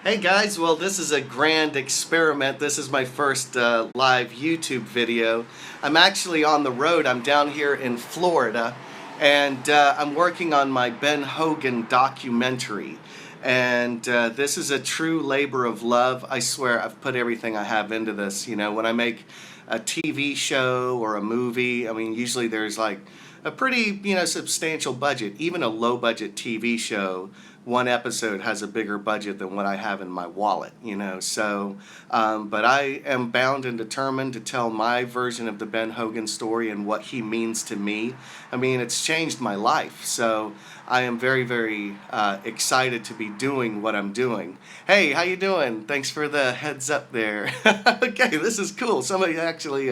Hey guys, well this is a grand experiment. This is my first live YouTube video. I'm actually on the road. I'm down here in Florida and I'm working on my Ben Hogan documentary. And this is a true labor of love. I swear I've put everything I have into this. You know, when I make a TV show or a movie, I mean usually there's like a pretty, substantial budget. Even a low budget TV show, one episode has a bigger budget than what I have in my wallet, but I am bound and determined to tell my version of the Ben Hogan story and what he means to me. I mean, it's changed my life. So I am very, very excited to be doing what I'm doing. Hey, how you doing? Thanks for the heads up there. Okay, this is cool. Somebody actually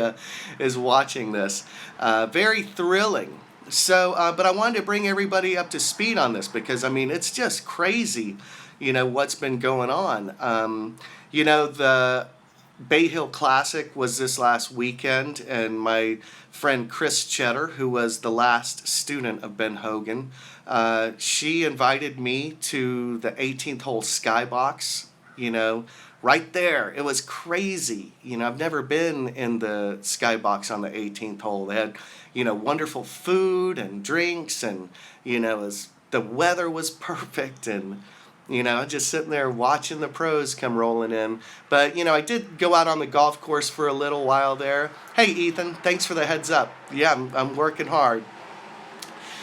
is watching this. Very thrilling. So, but I wanted to bring everybody up to speed on this because, I mean, it's just crazy, what's been going on. The Bay Hill Classic was this last weekend, and my friend Chris Cheddar, who was the last student of Ben Hogan, she invited me to the 18th hole skybox, right there. It was crazy. I've never been in the skybox on the 18th hole. They had, wonderful food and drinks, and, the weather was perfect, and, just sitting there watching the pros come rolling in. But, I did go out on the golf course for a little while there. Hey, Ethan, thanks for the heads up. Yeah, I'm working hard.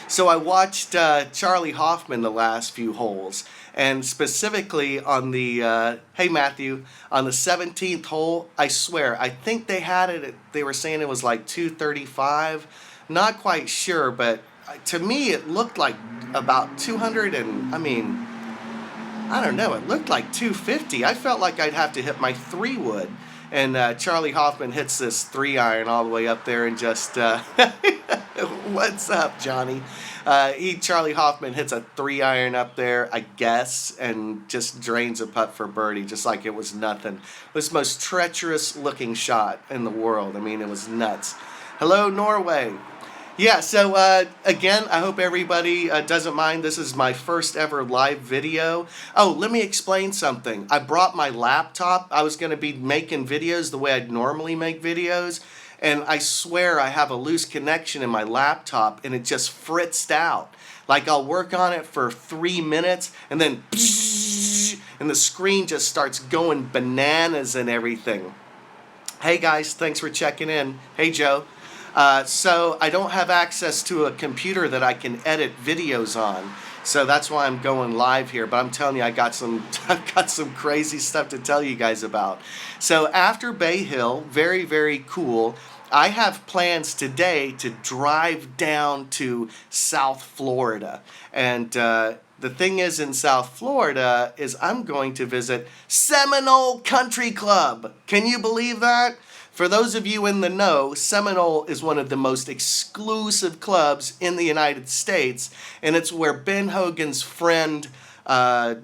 So I watched Charlie Hoffman the last few holes, and specifically on the, hey Matthew, on the 17th hole, I swear, I think they had it, they were saying it was like 235, not quite sure, but to me it looked like about 200 and, I don't know, it looked like 250. I felt like I'd have to hit my 3-wood. And Charlie Hoffman hits this 3-iron all the way up there and just, what's up, Johnny? Charlie Hoffman hits a 3-iron up there, I guess, and just drains a putt for birdie, just like it was nothing. It was the most treacherous looking shot in the world. I mean, it was nuts. Hello, Norway. Yeah, so again, I hope everybody doesn't mind. This is my first ever live video. Oh, let me explain something. I brought my laptop. I was going to be making videos the way I'd normally make videos, and I swear I have a loose connection in my laptop, and it just fritzed out. Like, I'll work on it for 3 minutes, and then and the screen just starts going bananas and everything. Hey guys, thanks for checking in. Hey Joe. So I don't have access to a computer that I can edit videos on. So that's why I'm going live here. But I'm telling you, I've got some crazy stuff to tell you guys about. So after Bay Hill, very, very cool. I have plans today to drive down to South Florida. And the thing is, in South Florida is I'm going to visit Seminole Country Club. Can you believe that? For those of you in the know, Seminole is one of the most exclusive clubs in the United States, and it's where Ben Hogan's friend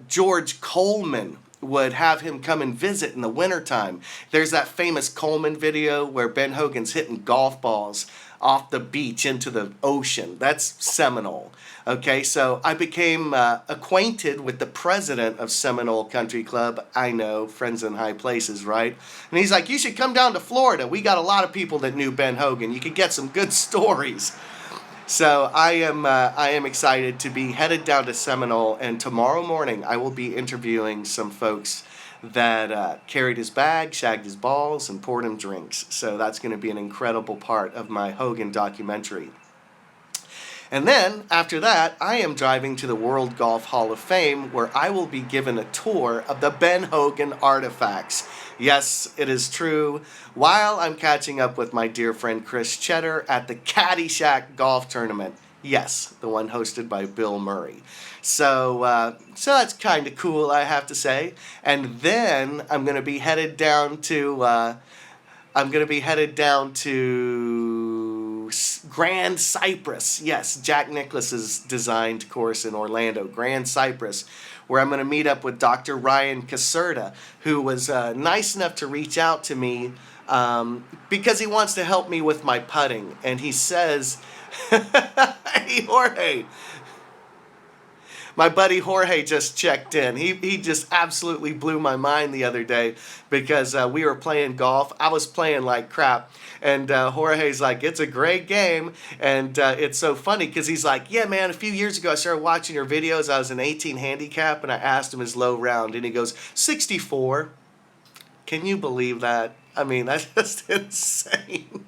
George Coleman would have him come and visit in the wintertime. There's that famous Coleman video where Ben Hogan's hitting golf balls off the beach into the ocean. That's Seminole. Okay, so I became acquainted with the president of Seminole Country Club. I know, friends in high places, right? And he's like, you should come down to Florida. We got a lot of people that knew Ben Hogan. You could get some good stories. So I am excited to be headed down to Seminole, and tomorrow morning I will be interviewing some folks that carried his bag, shagged his balls, and poured him drinks. So that's going to be an incredible part of my Hogan documentary. And then, after that, I am driving to the World Golf Hall of Fame, where I will be given a tour of the Ben Hogan artifacts. Yes, it is true. While I'm catching up with my dear friend Chris Cheddar at the Caddyshack Golf Tournament. Yes, the one hosted by Bill Murray. So that's kind of cool, I have to say. And then I'm going to be headed down to Grand Cypress. Yes, Jack Nicklaus's designed course in Orlando, Grand Cypress, where I'm going to meet up with Dr. Ryan Caserta, who was nice enough to reach out to me because he wants to help me with my putting. And he says, hey, Jorge, My buddy Jorge just checked in. He just absolutely blew my mind the other day because we were playing golf. I was playing like crap. And Jorge's like, it's a great game. And it's so funny because he's like, yeah, man, a few years ago I started watching your videos. I was an 18 handicap and I asked him his low round. And he goes, 64. Can you believe that? I mean, that's just insane.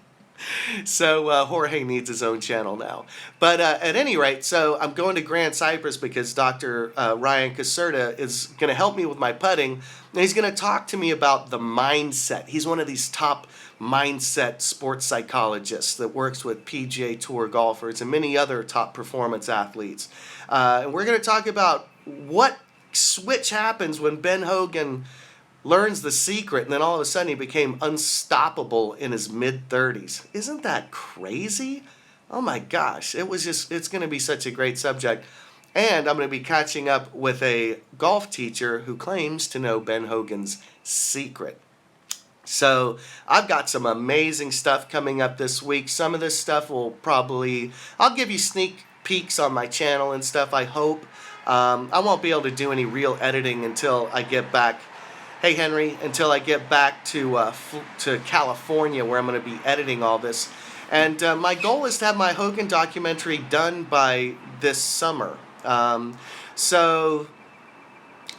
So Jorge needs his own channel now. But at any rate, so I'm going to Grand Cypress because Dr. Ryan Caserta is going to help me with my putting. And he's going to talk to me about the mindset. He's one of these top mindset sports psychologists that works with PGA Tour golfers and many other top performance athletes. And we're going to talk about what switch happens when Ben Hogan learns the secret, and then all of a sudden he became unstoppable in his mid-30s. Isn't that crazy? Oh my gosh, it's going to be such a great subject. And I'm going to be catching up with a golf teacher who claims to know Ben Hogan's secret. So I've got some amazing stuff coming up this week. Some of this stuff I'll give you sneak peeks on my channel and stuff, I hope. I won't be able to do any real editing until I get back. Hey Henry, until I get back to California where I'm going to be editing all this. And my goal is to have my Hogan documentary done by this summer. So,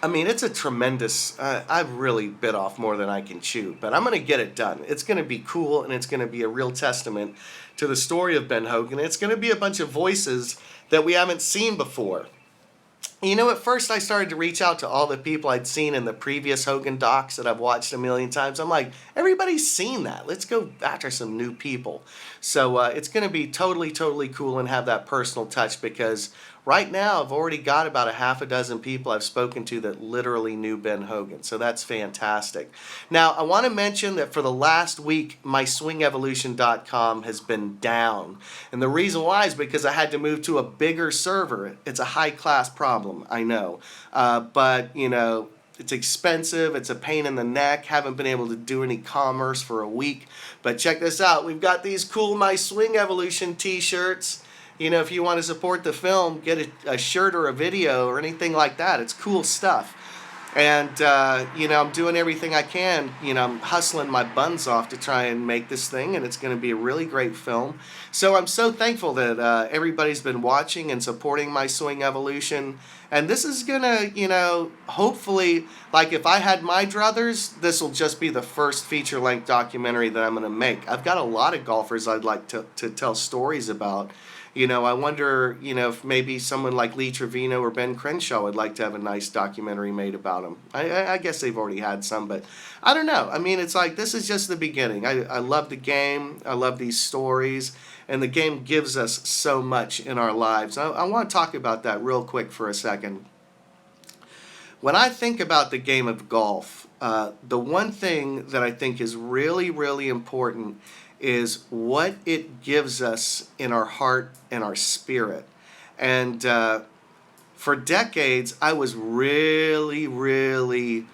I mean, it's a tremendous, I've really bit off more than I can chew, but I'm going to get it done. It's going to be cool and it's going to be a real testament to the story of Ben Hogan. It's going to be a bunch of voices that we haven't seen before. You know, at first I started to reach out to all the people I'd seen in the previous Hogan docs that I've watched a million times. I'm like, everybody's seen that. Let's go after some new people. So it's going to be totally, totally cool and have that personal touch because right now I've already got about a half a dozen people I've spoken to that literally knew Ben Hogan. So that's fantastic. Now, I want to mention that for the last week, myswingevolution.com has been down. And the reason why is because I had to move to a bigger server. It's a high-class problem, I know. But, you know, it's expensive. It's a pain in the neck. Haven't been able to do any commerce for a week. But check this out. We've got these cool My Swing Evolution t-shirts. You know, if you want to support the film, get a shirt or a video or anything like that. It's cool stuff. And, you know, I'm doing everything I can. You know, I'm hustling my buns off to try and make this thing, and it's going to be a really great film. So I'm so thankful that everybody's been watching and supporting My Swing Evolution. And this is going to, you know, hopefully, like if I had my druthers, this will just be the first feature-length documentary that I'm going to make. I've got a lot of golfers I'd like to tell stories about. You know, I wonder, you know, if maybe someone like Lee Trevino or Ben Crenshaw would like to have a nice documentary made about him. I guess they've already had some, but I don't know. I mean, it's like this is just the beginning. I love the game. I love these stories. And the game gives us so much in our lives. I want to talk about that real quick for a second. When I think about the game of golf, the one thing that I think is really, really important is what it gives us in our heart and our spirit. And for decades, I was really, really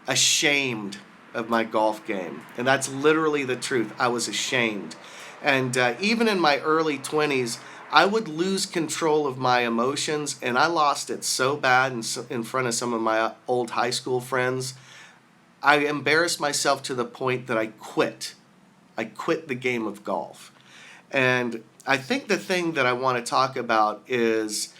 ashamed of my golf game. And that's literally the truth. I was ashamed. And even in my early 20s, I would lose control of my emotions, and I lost it so bad in front of some of my old high school friends. I embarrassed myself to the point that I quit. I quit the game of golf. And I think the thing that I want to talk about is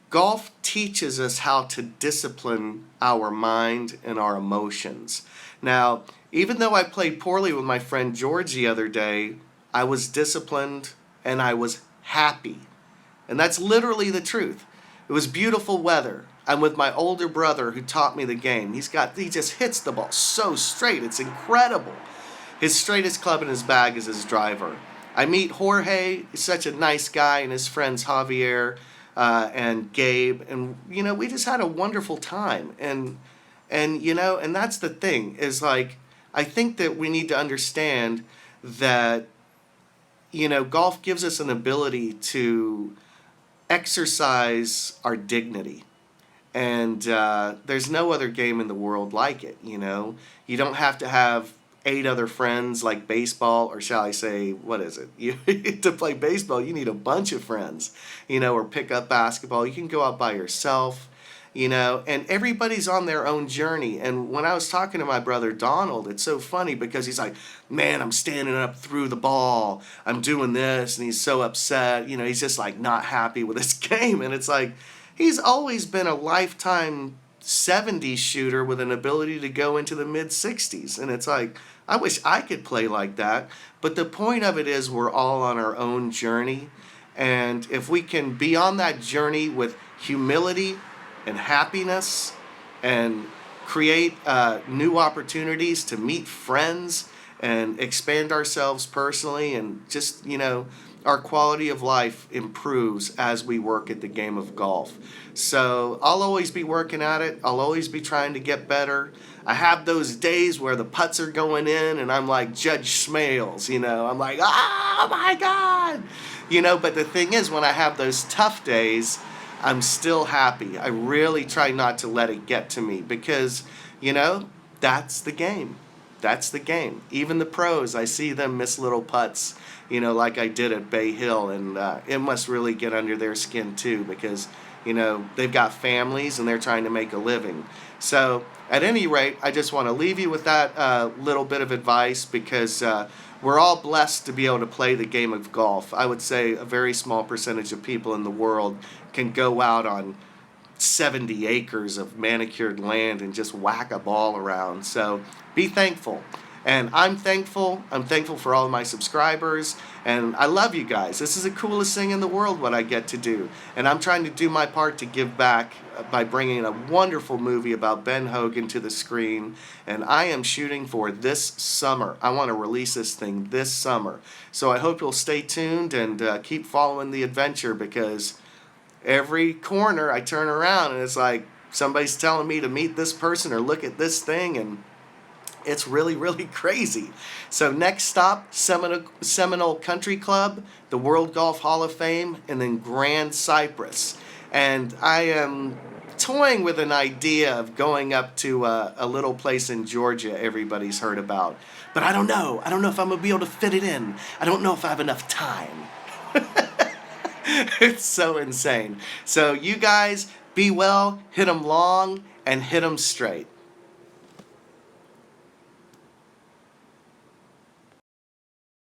golf teaches us how to discipline our mind and our emotions. Now, even though I played poorly with my friend George the other day, I was disciplined and I was happy. And that's literally the truth. It was beautiful weather. I'm with my older brother who taught me the game. He just hits the ball so straight. It's incredible. His straightest club in his bag is his driver. I meet Jorge. He's such a nice guy, and his friends Javier and Gabe. And, you know, we just had a wonderful time. And you know, and that's the thing is like, I think that we need to understand that, you know, golf gives us an ability to exercise our dignity. And there's no other game in the world like it, you know. You don't have to have 8 other friends like baseball, or shall I say, what is it? To play baseball, you need a bunch of friends, you know, or pick up basketball. You can go out by yourself. you know, and everybody's on their own journey. And when I was talking to my brother Donald, it's so funny because he's like, man, I'm standing up through the ball, I'm doing this, and he's so upset, you know, he's just like not happy with his game. And it's like, he's always been a lifetime 70s shooter with an ability to go into the mid 60s. And it's like, I wish I could play like that. But the point of it is we're all on our own journey. And if we can be on that journey with humility and happiness and create new opportunities to meet friends and expand ourselves personally, and just, you know, our quality of life improves as we work at the game of golf. So I'll always be working at it. I'll always be trying to get better. I have those days where the putts are going in and I'm like Judge Smales, you know, I'm like, oh my God, you know. But the thing is, when I have those tough days, I'm still happy. I really try not to let it get to me because, you know, that's the game. That's the game. Even the pros, I see them miss little putts, you know, like I did at Bay Hill, and it must really get under their skin too because, you know, they've got families and they're trying to make a living. So at any rate, I just want to leave you with that little bit of advice because we're all blessed to be able to play the game of golf. I would say a very small percentage of people in the world can go out on 70 acres of manicured land and just whack a ball around. So be thankful. And I'm thankful. I'm thankful for all of my subscribers. And I love you guys. This is the coolest thing in the world, what I get to do. And I'm trying to do my part to give back by bringing a wonderful movie about Ben Hogan to the screen. And I am shooting for this summer. I want to release this thing this summer. So I hope you'll stay tuned and keep following the adventure, because every corner I turn around and it's like somebody's telling me to meet this person or look at this thing, and it's really, really crazy. So next stop, Seminole Country Club, the World Golf Hall of Fame, and then Grand Cypress. And I am toying with an idea of going up to a little place in Georgia everybody's heard about. But I don't know. I don't know if I'm going to be able to fit it in. I don't know if I have enough time. It's so insane. So you guys, be well, hit 'em long, and hit 'em straight.